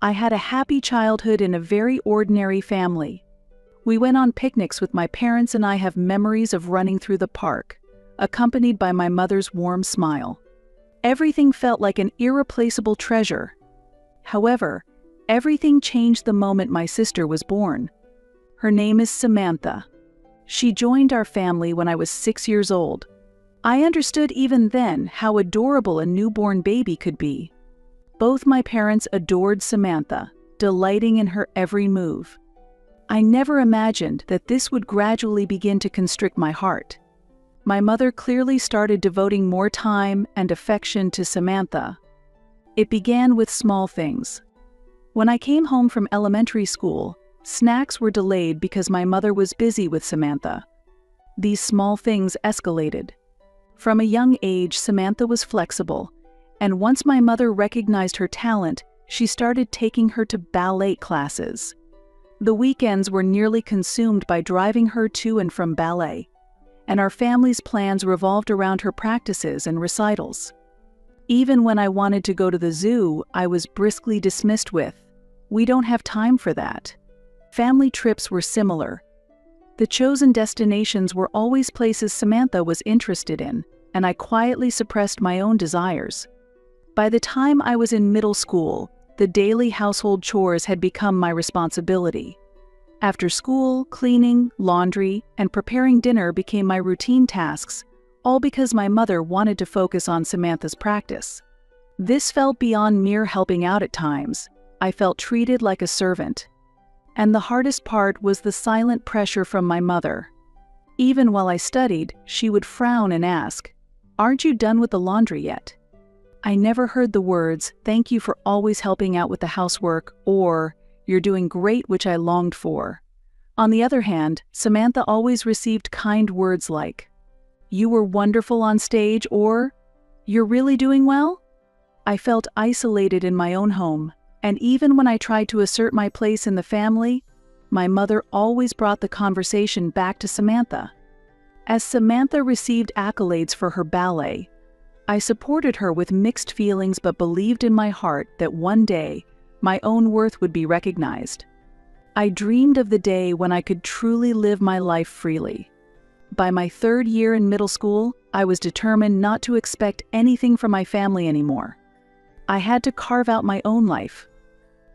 I had a happy childhood in a very ordinary family. We went on picnics with my parents, and I have memories of running through the park, accompanied by my mother's warm smile. Everything felt like an irreplaceable treasure. However, everything changed the moment my sister was born. Her name is Samantha. She joined our family when I was 6 years old. I understood even then how adorable a newborn baby could be. Both my parents adored Samantha, delighting in her every move. I never imagined that this would gradually begin to constrict my heart. My mother clearly started devoting more time and affection to Samantha. It began with small things. When I came home from elementary school, snacks were delayed because my mother was busy with Samantha. These small things escalated. From a young age, Samantha was flexible, and once my mother recognized her talent, she started taking her to ballet classes. The weekends were nearly consumed by driving her to and from ballet, and our family's plans revolved around her practices and recitals. Even when I wanted to go to the zoo, I was briskly dismissed with, "We don't have time for that." Family trips were similar. The chosen destinations were always places Samantha was interested in, and I quietly suppressed my own desires. By the time I was in middle school, the daily household chores had become my responsibility. After school, cleaning, laundry, and preparing dinner became my routine tasks, all because my mother wanted to focus on Samantha's practice. This felt beyond mere helping out at times. I felt treated like a servant. And the hardest part was the silent pressure from my mother. Even while I studied, she would frown and ask, "Aren't you done with the laundry yet?" I never heard the words, "Thank you for always helping out with the housework," or "You're doing great," which I longed for. On the other hand, Samantha always received kind words like, "You were wonderful on stage," or "You're really doing well." I felt isolated in my own home, and even when I tried to assert my place in the family, my mother always brought the conversation back to Samantha. As Samantha received accolades for her ballet, I supported her with mixed feelings, but believed in my heart that one day my own worth would be recognized. I dreamed of the day when I could truly live my life freely. By my 3rd year in middle school, I was determined not to expect anything from my family anymore. I had to carve out my own life.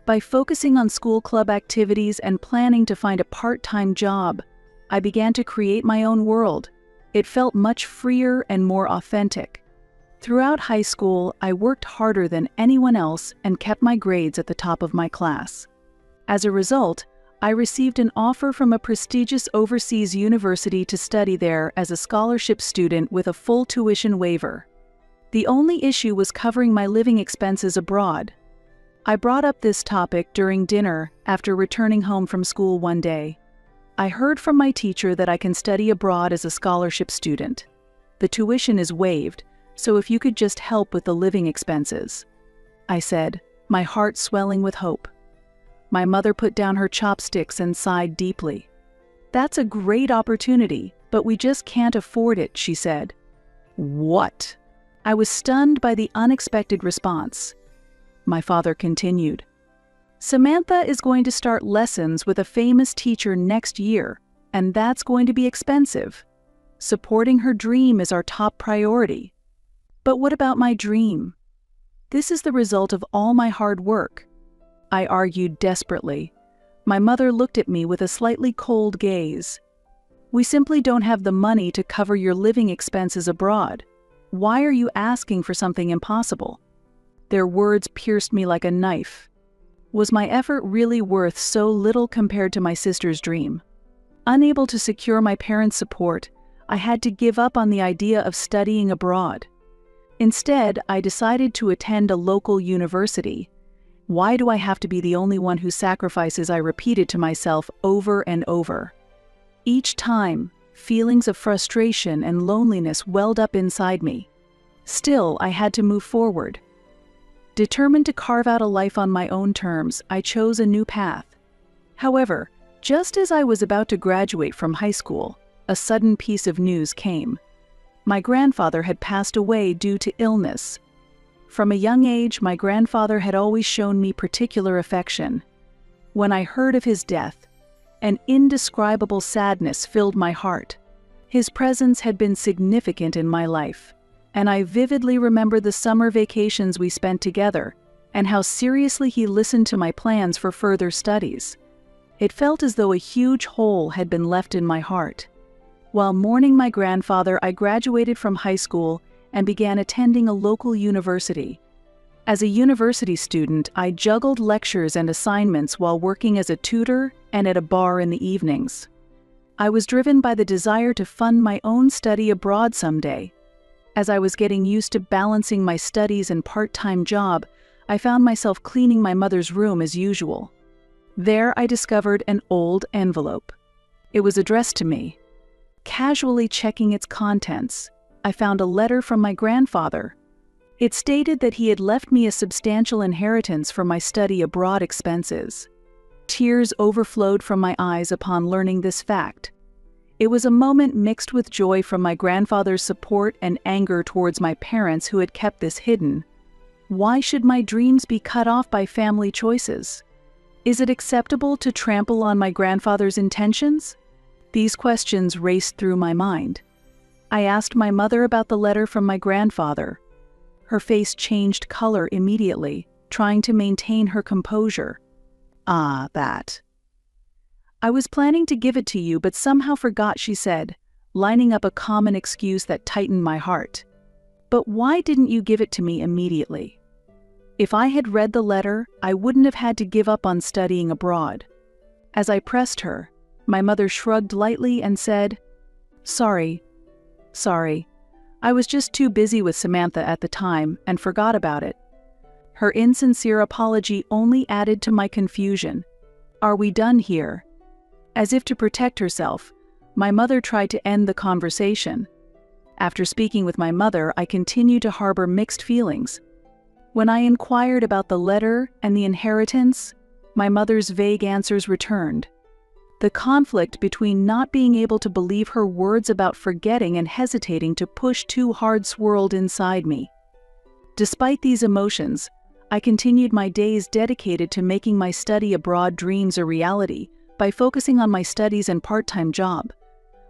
By focusing on school club activities and planning to find a part-time job, I began to create my own world. It felt much freer and more authentic. Throughout high school, I worked harder than anyone else and kept my grades at the top of my class. As a result, I received an offer from a prestigious overseas university to study there as a scholarship student with a full tuition waiver. The only issue was covering my living expenses abroad. I brought up this topic during dinner after returning home from school one day. I heard from my teacher that I can study abroad as a scholarship student. The tuition is waived, so if you could just help with the living expenses, I said, my heart swelling with hope. My mother put down her chopsticks and sighed deeply. "That's a great opportunity, but we just can't afford it," she said. "What?" I was stunned by the unexpected response. My father continued, "Samantha is going to start lessons with a famous teacher next year, and that's going to be expensive. Supporting her dream is our top priority." "But what about my dream? This is the result of all my hard work," I argued desperately. My mother looked at me with a slightly cold gaze. "We simply don't have the money to cover your living expenses abroad. Why are you asking for something impossible?" Their words pierced me like a knife. Was my effort really worth so little compared to my sister's dream? Unable to secure my parents' support, I had to give up on the idea of studying abroad. Instead, I decided to attend a local university. Why do I have to be the only one who sacrifices? I repeated to myself over and over. Each time, feelings of frustration and loneliness welled up inside me. Still, I had to move forward. Determined to carve out a life on my own terms, I chose a new path. However, just as I was about to graduate from high school, a sudden piece of news came. My grandfather had passed away due to illness. From a young age, my grandfather had always shown me particular affection. When I heard of his death, an indescribable sadness filled my heart. His presence had been significant in my life, and I vividly remember the summer vacations we spent together and how seriously he listened to my plans for further studies. It felt as though a huge hole had been left in my heart. While mourning my grandfather, I graduated from high school and began attending a local university. As a university student, I juggled lectures and assignments while working as a tutor and at a bar in the evenings. I was driven by the desire to fund my own study abroad someday. As I was getting used to balancing my studies and part-time job, I found myself cleaning my mother's room as usual. There I discovered an old envelope. It was addressed to me. Casually checking its contents, I found a letter from my grandfather. It stated that he had left me a substantial inheritance for my study abroad expenses. Tears overflowed from my eyes upon learning this fact. It was a moment mixed with joy from my grandfather's support and anger towards my parents who had kept this hidden. Why should my dreams be cut off by family choices? Is it acceptable to trample on my grandfather's intentions? These questions raced through my mind. I asked my mother about the letter from my grandfather. Her face changed color immediately, trying to maintain her composure. "Ah, that. I was planning to give it to you, but somehow forgot," she said, lining up a common excuse that tightened my heart. "But why didn't you give it to me immediately?" If I had read the letter, I wouldn't have had to give up on studying abroad. As I pressed her, my mother shrugged lightly and said, Sorry. I was just too busy with Samantha at the time and forgot about it." Her insincere apology only added to my confusion. "Are we done here?" As if to protect herself, my mother tried to end the conversation. After speaking with my mother, I continued to harbor mixed feelings. When I inquired about the letter and the inheritance, my mother's vague answers returned. The conflict between not being able to believe her words about forgetting and hesitating to push too hard swirled inside me. Despite these emotions, I continued my days dedicated to making my study abroad dreams a reality by focusing on my studies and part-time job.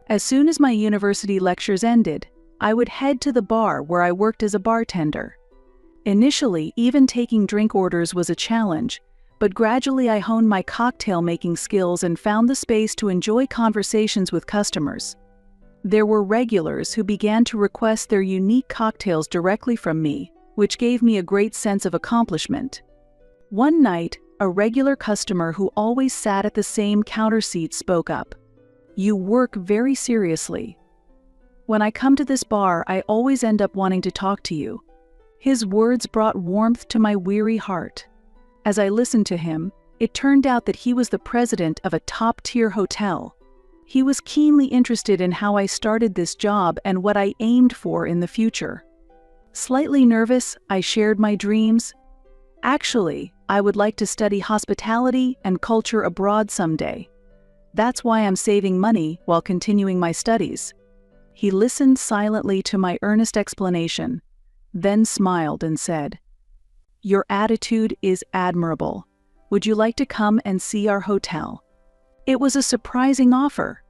As soon as my university lectures ended, I would head to the bar where I worked as a bartender. Initially, even taking drink orders was a challenge, but gradually I honed my cocktail-making skills and found the space to enjoy conversations with customers. There were regulars who began to request their unique cocktails directly from me, which gave me a great sense of accomplishment. One night, a regular customer who always sat at the same counter seat spoke up. "You work very seriously. When I come to this bar, I always end up wanting to talk to you." His words brought warmth to my weary heart. As I listened to him, it turned out that he was the president of a top-tier hotel. He was keenly interested in how I started this job and what I aimed for in the future. Slightly nervous, I shared my dreams. "Actually, I would like to study hospitality and culture abroad someday. That's why I'm saving money while continuing my studies." He listened silently to my earnest explanation, then smiled and said, "Your attitude is admirable. Would you like to come and see our hotel?" It was a surprising offer.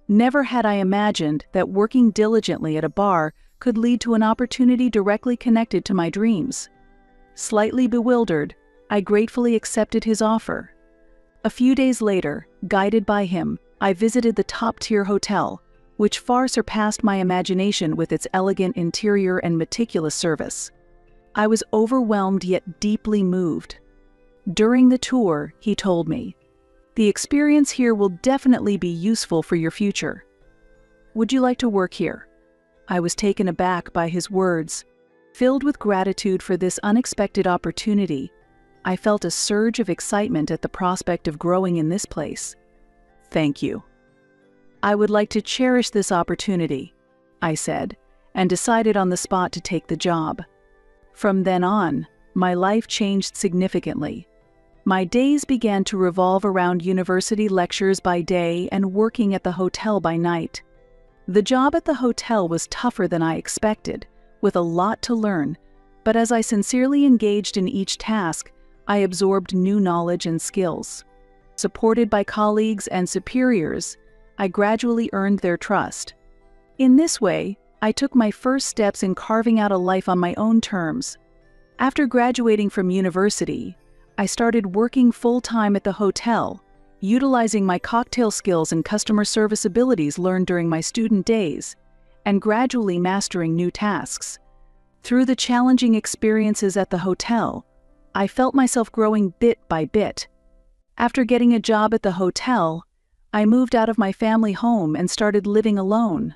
Never had I imagined that working diligently at a bar could lead to an opportunity directly connected to my dreams. Slightly bewildered, I gratefully accepted his offer. A few days later, guided by him, I visited the top-tier hotel, which far surpassed my imagination with its elegant interior and meticulous service. I was overwhelmed yet deeply moved. During the tour, he told me, "The experience here will definitely be useful for your future. Would you like to work here?" I was taken aback by his words. Filled with gratitude for this unexpected opportunity, I felt a surge of excitement at the prospect of growing in this place. "Thank you. I would like to cherish this opportunity," I said, and decided on the spot to take the job. From then on, my life changed significantly. My days began to revolve around university lectures by day and working at the hotel by night. The job at the hotel was tougher than I expected, with a lot to learn, But as I sincerely engaged in each task, I absorbed new knowledge and skills. Supported by colleagues and superiors, I gradually earned their trust. In this way, I took my first steps in carving out a life on my own terms. After graduating from university, I started working full-time at the hotel, utilizing my cocktail skills and customer service abilities learned during my student days, and gradually mastering new tasks. Through the challenging experiences at the hotel, I felt myself growing bit by bit. After getting a job at the hotel, I moved out of my family home and started living alone.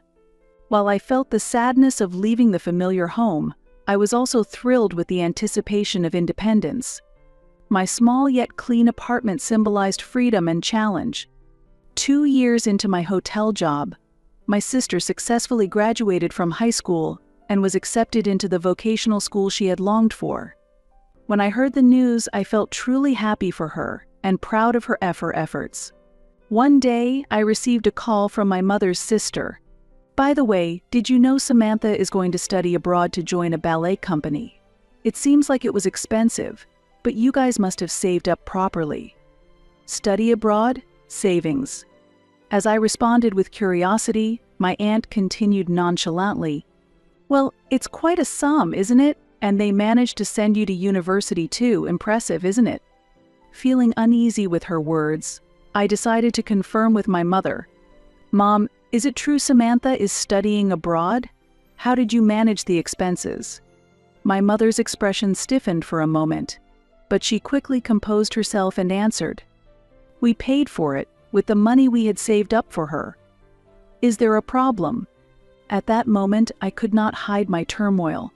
While I felt the sadness of leaving the familiar home, I was also thrilled with the anticipation of independence. My small yet clean apartment symbolized freedom and challenge. 2 years into my hotel job, my sister successfully graduated from high school and was accepted into the vocational school she had longed for. When I heard the news, I felt truly happy for her and proud of her efforts. One day, I received a call from my mother's sister. "By the way, did you know Samantha is going to study abroad to join a ballet company? It seems like it was expensive, but you guys must have saved up properly." Study abroad? Savings. As I responded with curiosity, my aunt continued nonchalantly, "Well, it's quite a sum, isn't it? And they managed to send you to university too. Impressive, isn't it?" Feeling uneasy with her words, I decided to confirm with my mother. "Mom, is it true Samantha is studying abroad? How did you manage the expenses?" My mother's expression stiffened for a moment, but she quickly composed herself and answered, "We paid for it with the money we had saved up for her." "Is there a problem?" At that moment, I could not hide my turmoil.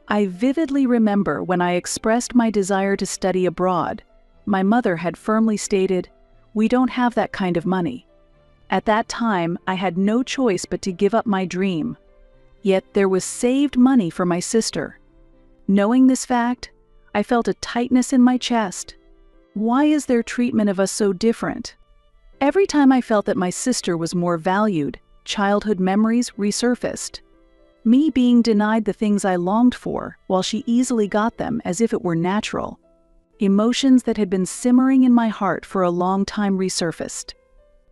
I vividly remember when I expressed my desire to study abroad, my mother had firmly stated, "We don't have that kind of money." At that time, I had no choice but to give up my dream. Yet there was saved money for my sister. Knowing this fact, I felt a tightness in my chest. Why is their treatment of us so different? Every time I felt that my sister was more valued, childhood memories resurfaced. Me being denied the things I longed for, while she easily got them as if it were natural. Emotions that had been simmering in my heart for a long time resurfaced.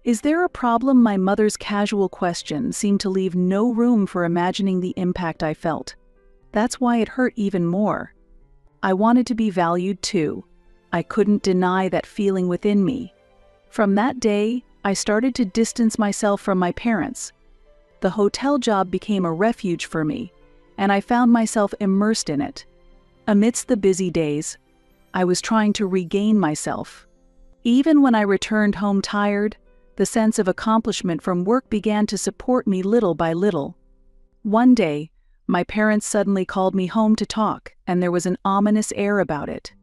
"Is there a problem?" My mother's casual question seemed to leave no room for imagining the impact I felt. That's why it hurt even more. I wanted to be valued too. I couldn't deny that feeling within me. From that day, I started to distance myself from my parents. The hotel job became a refuge for me, and I found myself immersed in it. Amidst the busy days, I was trying to regain myself. Even when I returned home tired, the sense of accomplishment from work began to support me little by little. One day, my parents suddenly called me home to talk, and there was an ominous air about it.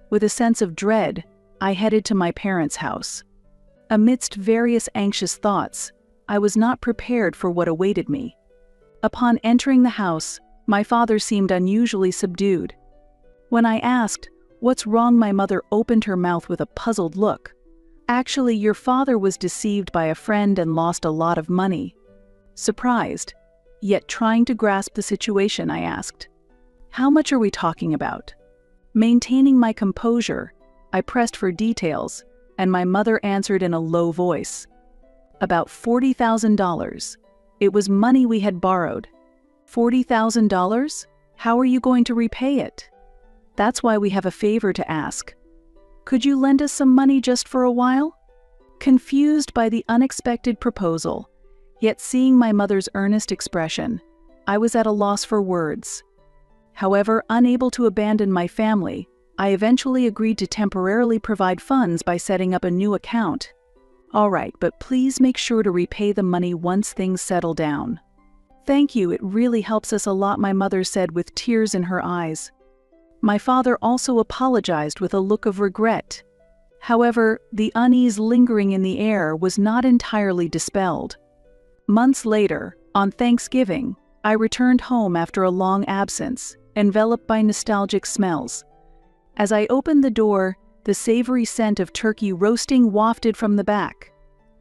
With a sense of dread, I headed to my parents' house. Amidst various anxious thoughts, I was not prepared for what awaited me. Upon entering the house, my father seemed unusually subdued. When I asked, "What's wrong?" my mother opened her mouth with a puzzled look. "Actually, your father was deceived by a friend and lost a lot of money." Surprised, yet trying to grasp the situation, I asked, "How much are we talking about?" Maintaining my composure, I pressed for details, and my mother answered in a low voice, "About $40,000. It was money we had borrowed." $40,000? How are you going to repay it? That's why we have a favor to ask. Could you lend us some money just for a while? Confused by the unexpected proposal, yet seeing my mother's earnest expression, I was at a loss for words. However, unable to abandon my family, I eventually agreed to temporarily provide funds by setting up a new account. "All right, but please make sure to repay the money once things settle down." "Thank you, it really helps us a lot," my mother said with tears in her eyes. My father also apologized with a look of regret. However, the unease lingering in the air was not entirely dispelled. Months later, on Thanksgiving, I returned home after a long absence, enveloped by nostalgic smells. As I opened the door, the savory scent of turkey roasting wafted from the back.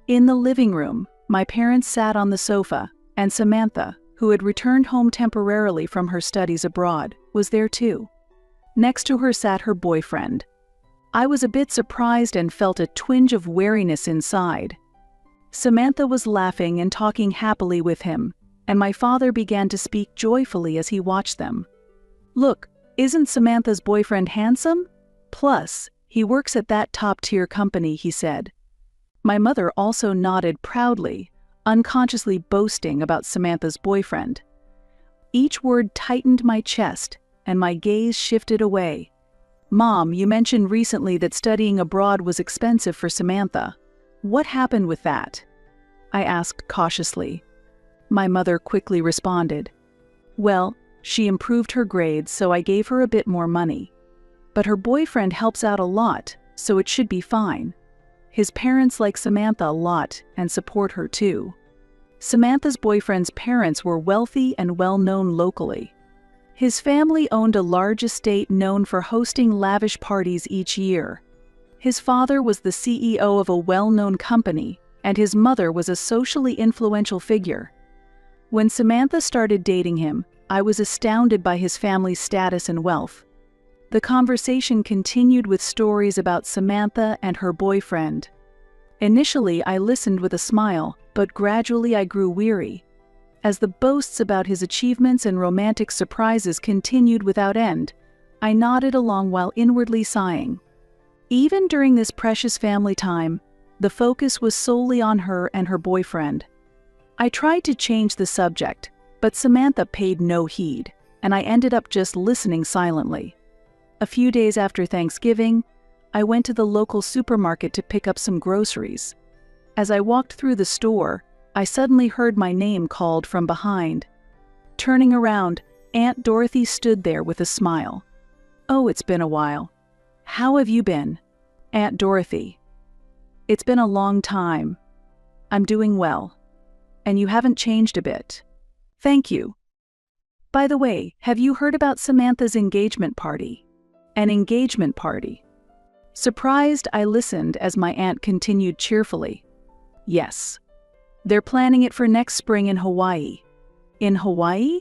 In the living room, my parents sat on the sofa, and Samantha, who had returned home temporarily from her studies abroad, was there too. Next to her sat her boyfriend. I was a bit surprised and felt a twinge of wariness inside. Samantha was laughing and talking happily with him, and my father began to speak joyfully as he watched them. "Look, isn't Samantha's boyfriend handsome? Plus, he works at that top-tier company," he said. My mother also nodded proudly, unconsciously boasting about Samantha's boyfriend. Each word tightened my chest, and my gaze shifted away. "Mom, you mentioned recently that studying abroad was expensive for Samantha. What happened with that?" I asked cautiously. My mother quickly responded, "Well, she improved her grades, so I gave her a bit more money. But her boyfriend helps out a lot, so it should be fine. His parents like Samantha a lot and support her too." Samantha's boyfriend's parents were wealthy and well-known locally. His family owned a large estate known for hosting lavish parties each year. His father was the CEO of a well-known company, and his mother was a socially influential figure. When Samantha started dating him, I was astounded by his family's status and wealth. The conversation continued with stories about Samantha and her boyfriend. Initially, I listened with a smile, but gradually I grew weary. As the boasts about his achievements and romantic surprises continued without end, I nodded along while inwardly sighing. Even during this precious family time, the focus was solely on her and her boyfriend. I tried to change the subject, but Samantha paid no heed, and I ended up just listening silently. A few days after Thanksgiving, I went to the local supermarket to pick up some groceries. As I walked through the store, I suddenly heard my name called from behind. Turning around, Aunt Dorothy stood there with a smile. "Oh, it's been a while. How have you been, Aunt Dorothy?" "It's been a long time. I'm doing well. And you haven't changed a bit. Thank you. By the way, have you heard about Samantha's engagement party?" "An engagement party?" Surprised, I listened as my aunt continued cheerfully. "Yes. They're planning it for next spring in Hawaii." "In Hawaii?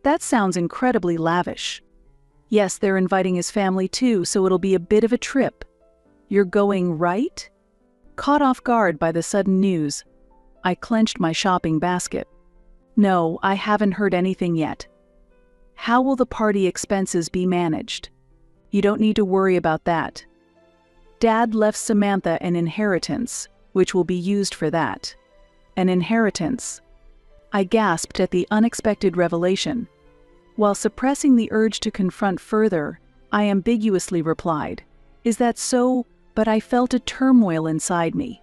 That sounds incredibly lavish." "Yes, they're inviting his family too, so it'll be a bit of a trip." "You're going, right?" Caught off guard by the sudden news, I clenched my shopping basket. "No, I haven't heard anything yet." "How will the party expenses be managed?" "You don't need to worry about that. Dad left Samantha an inheritance, which will be used for that." "An inheritance?" I gasped at the unexpected revelation. While suppressing the urge to confront further, I ambiguously replied, "Is that so?" But I felt a turmoil inside me.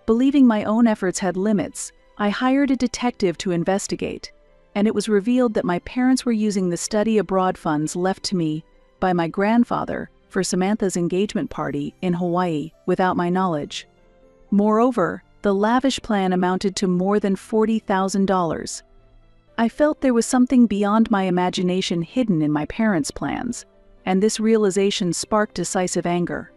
Believing my own efforts had limits, I hired a detective to investigate, and it was revealed that my parents were using the study abroad funds left to me by my grandfather for Samantha's engagement party in Hawaii without my knowledge. Moreover, the lavish plan amounted to more than $40,000. I felt there was something beyond my imagination hidden in my parents' plans, and this realization sparked decisive anger.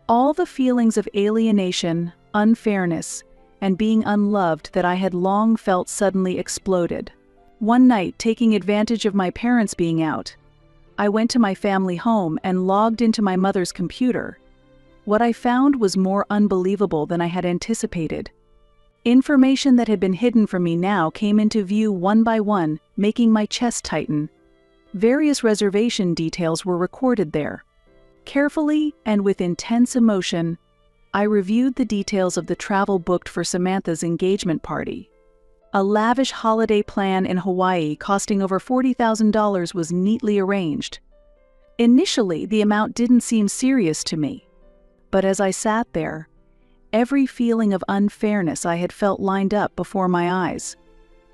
All the feelings of alienation, unfairness, and being unloved that I had long felt suddenly exploded. One night, taking advantage of my parents being out, I went to my family home and logged into my mother's computer. What I found was more unbelievable than I had anticipated. Information that had been hidden from me now came into view one by one, making my chest tighten. Various reservation details were recorded there. Carefully and with intense emotion, I reviewed the details of the travel booked for Samantha's engagement party. A lavish holiday plan in Hawaii costing over $40,000 was neatly arranged. Initially, the amount didn't seem serious to me, but as I sat there, every feeling of unfairness I had felt lined up before my eyes.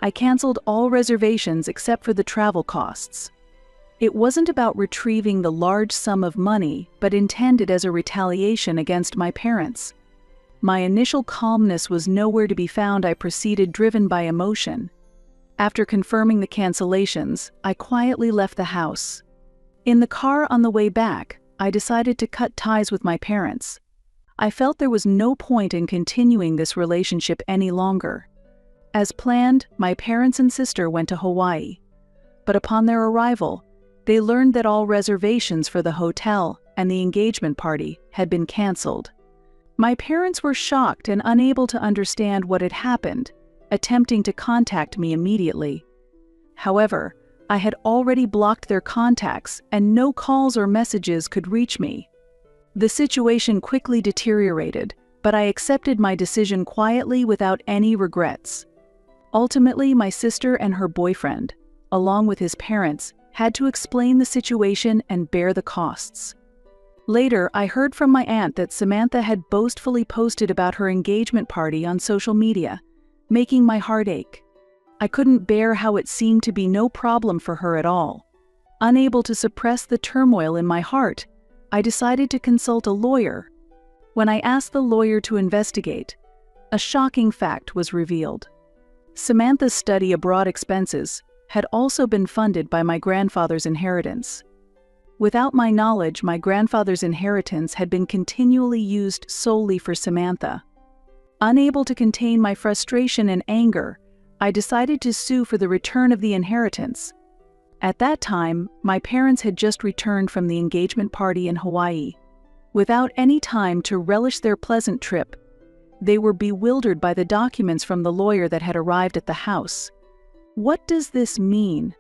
I canceled all reservations except for the travel costs. It wasn't about retrieving the large sum of money, but intended as a retaliation against my parents. My initial calmness was nowhere to be found. I proceeded driven by emotion. After confirming the cancellations, I quietly left the house. In the car on the way back, I decided to cut ties with my parents. I felt there was no point in continuing this relationship any longer. As planned, my parents and sister went to Hawaii. But upon their arrival, They learned that all reservations for the hotel and the engagement party had been canceled. My parents were shocked and unable to understand what had happened, attempting to contact me immediately. However, I had already blocked their contacts and no calls or messages could reach me. The situation quickly deteriorated, but I accepted my decision quietly without any regrets. Ultimately, my sister and her boyfriend, along with his parents, had to explain the situation and bear the costs. Later, I heard from my aunt that Samantha had boastfully posted about her engagement party on social media, making my heart ache. I couldn't bear how it seemed to be no problem for her at all. Unable to suppress the turmoil in my heart, I decided to consult a lawyer. When I asked the lawyer to investigate, a shocking fact was revealed. Samantha's study abroad expenses had also been funded by my grandfather's inheritance. Without my knowledge, my grandfather's inheritance had been continually used solely for Samantha. Unable to contain my frustration and anger, I decided to sue for the return of the inheritance. At that time, my parents had just returned from the engagement party in Hawaii. Without any time to relish their pleasant trip, they were bewildered by the documents from the lawyer that had arrived at the house. What does this mean?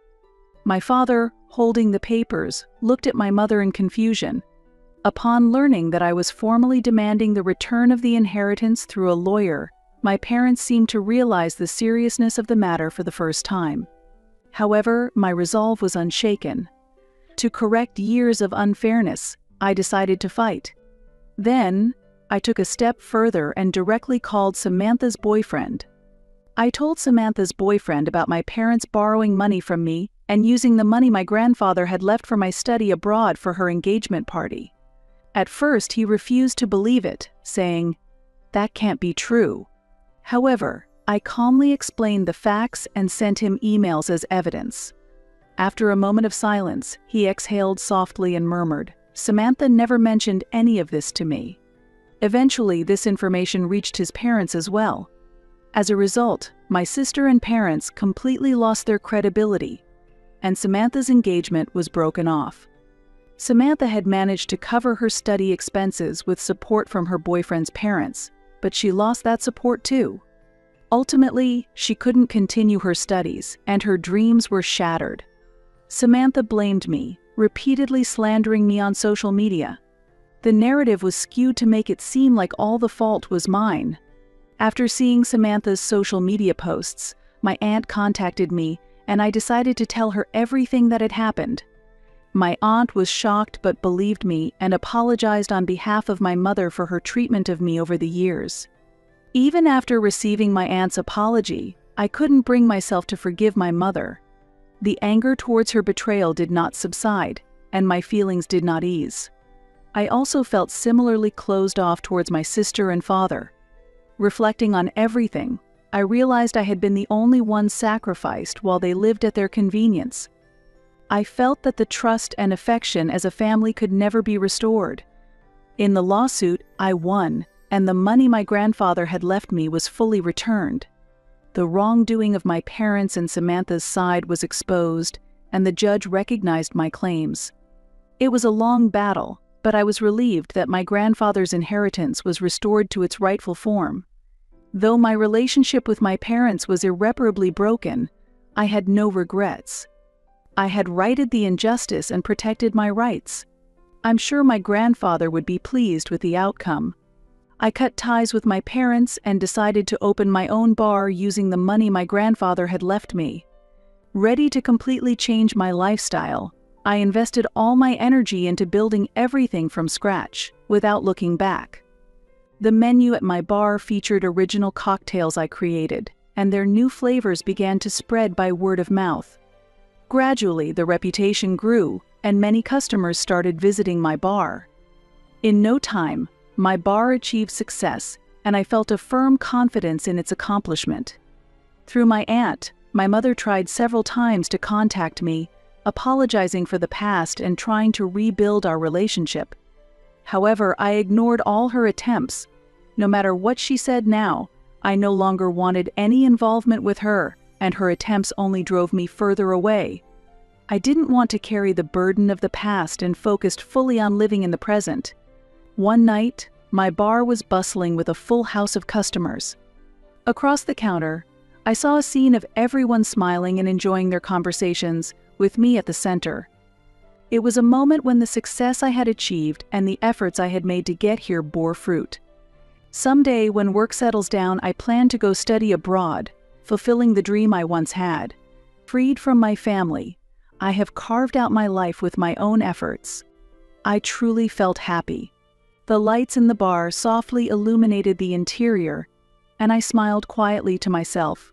My father, holding the papers, looked at my mother in confusion. Upon learning that I was formally demanding the return of the inheritance through a lawyer, my parents seemed to realize the seriousness of the matter for the first time. However, my resolve was unshaken. To correct years of unfairness, I decided to fight. Then, I took a step further and directly called Samantha's boyfriend. I told Samantha's boyfriend about my parents borrowing money from me and using the money my grandfather had left for my study abroad for her engagement party. At first, he refused to believe it, saying, "That can't be true." However, I calmly explained the facts and sent him emails as evidence. After a moment of silence, he exhaled softly and murmured, "Samantha never mentioned any of this to me." Eventually, this information reached his parents as well. As a result, my sister and parents completely lost their credibility, and Samantha's engagement was broken off. Samantha had managed to cover her study expenses with support from her boyfriend's parents, but she lost that support too. Ultimately, she couldn't continue her studies, and her dreams were shattered. Samantha blamed me, repeatedly slandering me on social media. The narrative was skewed to make it seem like all the fault was mine. After seeing Samantha's social media posts, my aunt contacted me, and I decided to tell her everything that had happened. My aunt was shocked but believed me and apologized on behalf of my mother for her treatment of me over the years. Even after receiving my aunt's apology, I couldn't bring myself to forgive my mother. The anger towards her betrayal did not subside, and my feelings did not ease. I also felt similarly closed off towards my sister and father. Reflecting on everything, I realized I had been the only one sacrificed while they lived at their convenience. I felt that the trust and affection as a family could never be restored. In the lawsuit, I won, and the money my grandfather had left me was fully returned. The wrongdoing of my parents and Samantha's side was exposed, and the judge recognized my claims. It was a long battle, but I was relieved that my grandfather's inheritance was restored to its rightful form. Though my relationship with my parents was irreparably broken, I had no regrets. I had righted the injustice and protected my rights. I'm sure my grandfather would be pleased with the outcome. I cut ties with my parents and decided to open my own bar using the money my grandfather had left me. Ready to completely change my lifestyle, I invested all my energy into building everything from scratch, without looking back. The menu at my bar featured original cocktails I created, and their new flavors began to spread by word of mouth. Gradually, the reputation grew, and many customers started visiting my bar. In no time, my bar achieved success, and I felt a firm confidence in its accomplishment. Through my aunt, my mother tried several times to contact me, apologizing for the past and trying to rebuild our relationship. However, I ignored all her attempts. No matter what she said now, I no longer wanted any involvement with her, and her attempts only drove me further away. I didn't want to carry the burden of the past and focused fully on living in the present. One night, my bar was bustling with a full house of customers. Across the counter, I saw a scene of everyone smiling and enjoying their conversations, with me at the center. It was a moment when the success I had achieved and the efforts I had made to get here bore fruit. Someday, when work settles down, I plan to go study abroad, fulfilling the dream I once had. Freed from my family, I have carved out my life with my own efforts. I truly felt happy. The lights in the bar softly illuminated the interior, and I smiled quietly to myself.